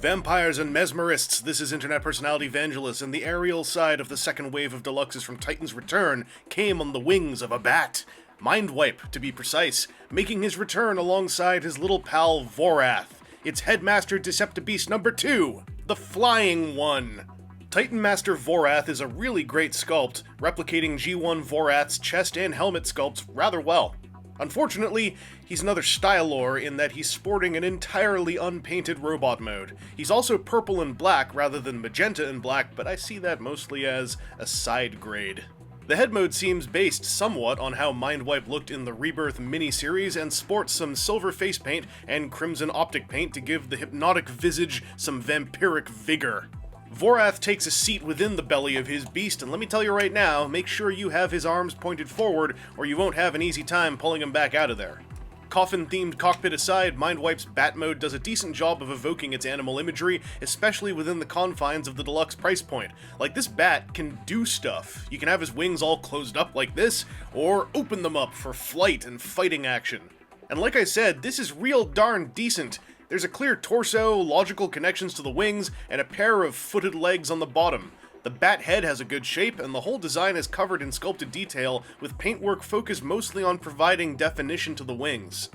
Vampires and mesmerists, this is internet personality Vangelus, and the aerial side of the second wave of Deluxes from Titan's Return came on the wings of a bat. Mindwipe, to be precise, making his return alongside his little pal Vorath. It's Headmaster Deceptibeast number 2, the Flying One. Titan Master Vorath is a really great sculpt, replicating G1 Vorath's chest and helmet sculpts rather well. Unfortunately, he's another Stylor in that he's sporting an entirely unpainted robot mode. He's also purple and black rather than magenta and black, but I see that mostly as a side grade. The head mode seems based somewhat on how Mindwipe looked in the Rebirth mini-series and sports some silver face paint and crimson optic paint to give the hypnotic visage some vampiric vigor. Vorath takes a seat within the belly of his beast, and let me tell you right now, make sure you have his arms pointed forward or you won't have an easy time pulling him back out of there. Coffin-themed cockpit aside, Mindwipe's bat mode does a decent job of evoking its animal imagery, especially within the confines of the deluxe price point. Like, this bat can do stuff. You can have his wings all closed up like this, or open them up for flight and fighting action. And like I said, this is real darn decent. There's a clear torso, logical connections to the wings, and a pair of footed legs on the bottom. The bat head has a good shape, and the whole design is covered in sculpted detail, with paintwork focused mostly on providing definition to the wings.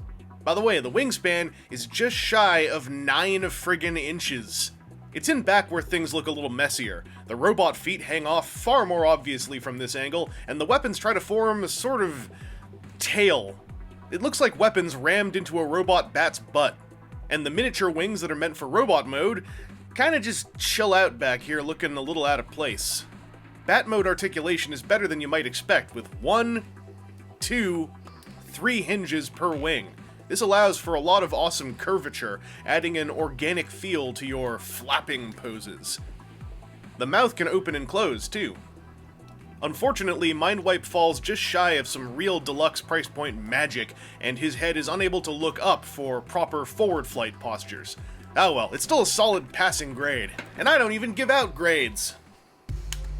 By the way, the wingspan is just shy of 9 friggin' inches. It's in back where things look a little messier. The robot feet hang off far more obviously from this angle, and the weapons try to form a sort of tail. It looks like weapons rammed into a robot bat's butt. And the miniature wings that are meant for robot mode kinda just chill out back here looking a little out of place. Bat mode articulation is better than you might expect, with 1, 2, 3 hinges per wing. This allows for a lot of awesome curvature, adding an organic feel to your flapping poses. The mouth can open and close, too. Unfortunately, Mindwipe falls just shy of some real deluxe price point magic, and his head is unable to look up for proper forward flight postures. Oh well, it's still a solid passing grade, and I don't even give out grades!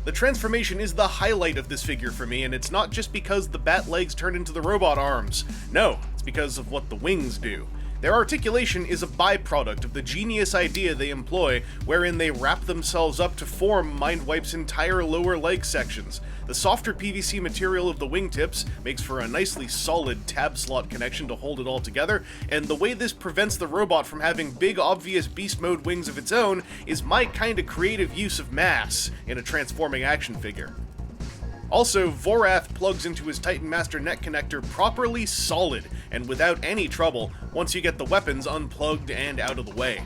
The transformation is the highlight of this figure for me, and it's not just because the bat legs turn into the robot arms. No, it's because of what the wings do. Their articulation is a byproduct of the genius idea they employ, wherein they wrap themselves up to form Mindwipe's entire lower leg sections. The softer PVC material of the wingtips makes for a nicely solid tab slot connection to hold it all together, and the way this prevents the robot from having big obvious beast mode wings of its own is my kinda creative use of mass in a transforming action figure. Also, Vorath plugs into his Titan Master neck connector properly solid, and without any trouble, once you get the weapons unplugged and out of the way.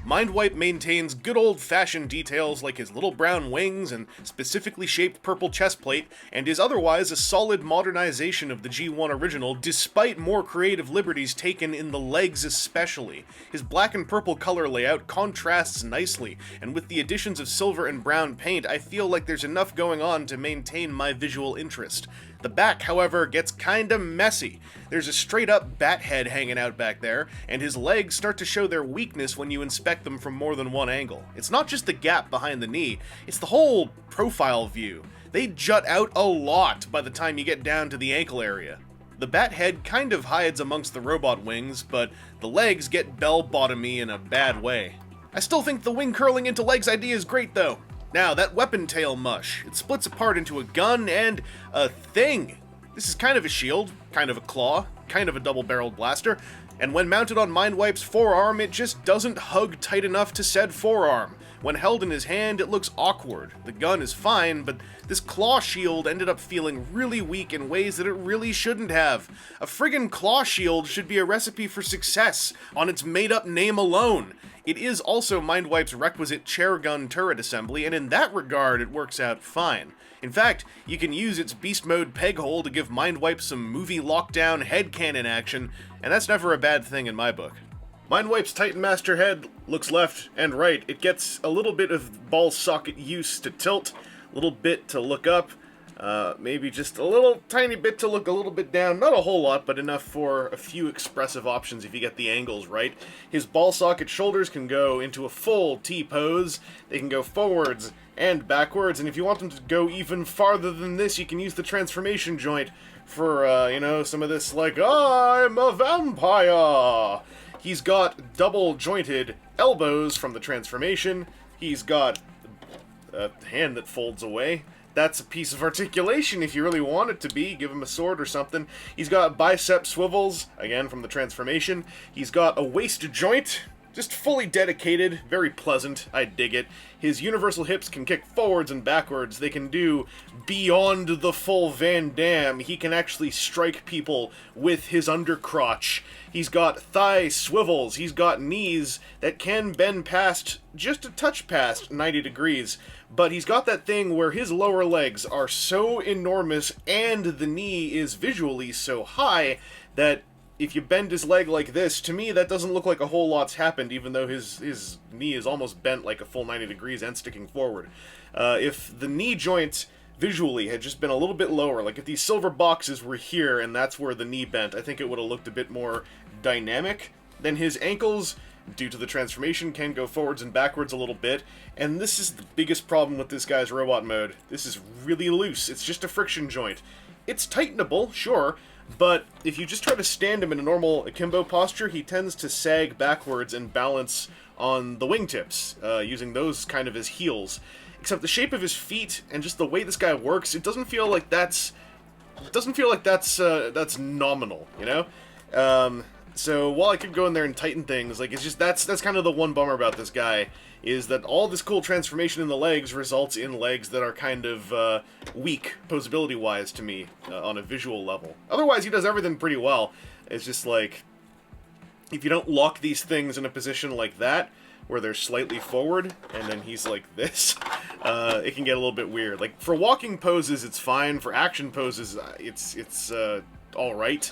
Mindwipe maintains good old-fashioned details like his little brown wings and specifically shaped purple chestplate, and is otherwise a solid modernization of the G1 original, despite more creative liberties taken in the legs especially. His black and purple color layout contrasts nicely, and with the additions of silver and brown paint, I feel like there's enough going on to maintain my visual interest. The back, however, gets kinda messy. There's a straight-up bat head hanging out back there, and his legs start to show their weakness when you inspect them from more than one angle. It's not just the gap behind the knee, it's the whole profile view. They jut out a lot by the time you get down to the ankle area. The bat head kind of hides amongst the robot wings, but the legs get bell-bottomy in a bad way. I still think the wing curling into legs idea is great though. Now, that weapon tail mush, it splits apart into a gun and a thing. This is kind of a shield, kind of a claw, kind of a double-barreled blaster, and when mounted on Mindwipe's forearm, it just doesn't hug tight enough to said forearm. When held in his hand, it looks awkward. The gun is fine, but this claw shield ended up feeling really weak in ways that it really shouldn't have. A friggin' claw shield should be a recipe for success on its made-up name alone. It is also Mindwipe's requisite chair gun turret assembly, and in that regard, it works out fine. In fact, you can use its beast mode peg hole to give Mindwipe some movie lockdown headcanon action, and that's never a bad thing in my book. Mindwipe's Titan Master head looks left and right. It gets a little bit of ball socket use to tilt, a little bit to look up, maybe just a little tiny bit to look a little bit down. Not a whole lot, but enough for a few expressive options if you get the angles right. His ball socket shoulders can go into a full T-pose. They can go forwards and backwards, and if you want them to go even farther than this, you can use the transformation joint for, some of this, like, I'm a vampire! He's got double-jointed elbows from the transformation. He's got a hand that folds away. That's a piece of articulation if you really want it to be. Give him a sword or something. He's got bicep swivels, again from the transformation. He's got a waist joint, just fully dedicated, very pleasant. I dig it. His universal hips can kick forwards and backwards. They can do beyond the full Van Damme. He can actually strike people with his undercrotch. He's got thigh swivels. He's got knees that can bend past, just a touch past 90 degrees. But he's got that thing where his lower legs are so enormous and the knee is visually so high that if you bend his leg like this, to me that doesn't look like a whole lot's happened, even though his knee is almost bent like a full 90 degrees and sticking forward. If the knee joint visually had just been a little bit lower, like if these silver boxes were here and that's where the knee bent, I think it would have looked a bit more dynamic. Then his ankles, due to the transformation, can go forwards and backwards a little bit, and this is the biggest problem with this guy's robot mode. This is really loose. It's just a friction joint. It's tightenable, sure, but if you just try to stand him in a normal akimbo posture, he tends to sag backwards and balance on the wingtips, using those kind of as heels. Except the shape of his feet and just the way this guy works, it doesn't feel like that's nominal, you know? So while I could go in there and tighten things, like, it's just, that's kind of the one bummer about this guy, is that all this cool transformation in the legs results in legs that are kind of weak, posability-wise, to me, on a visual level. Otherwise, he does everything pretty well. It's just like, if you don't lock these things in a position like that, where they're slightly forward, and then he's like this, it can get a little bit weird. Like, for walking poses, it's fine. For action poses, it's alright.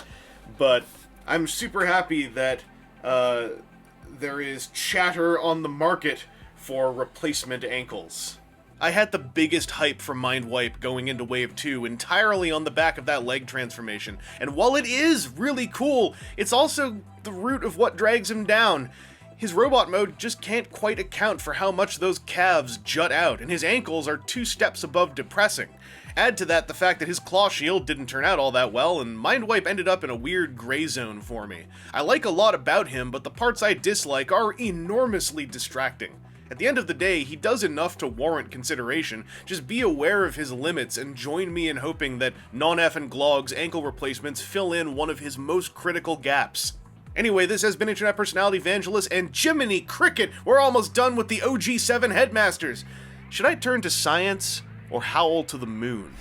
But I'm super happy that there is chatter on the market for replacement ankles. I had the biggest hype for Mindwipe going into Wave 2 entirely on the back of that leg transformation, and while it is really cool, it's also the root of what drags him down. His robot mode just can't quite account for how much those calves jut out, and his ankles are 2 steps above depressing. Add to that the fact that his claw shield didn't turn out all that well, and Mindwipe ended up in a weird gray zone for me. I like a lot about him, but the parts I dislike are enormously distracting. At the end of the day, he does enough to warrant consideration. Just be aware of his limits and join me in hoping that Non-F and Glog's ankle replacements fill in one of his most critical gaps. Anyway, this has been Internet Personality Vangelus, and Jiminy Cricket, we're almost done with the OG7 Headmasters! Should I turn to science, or howl to the moon?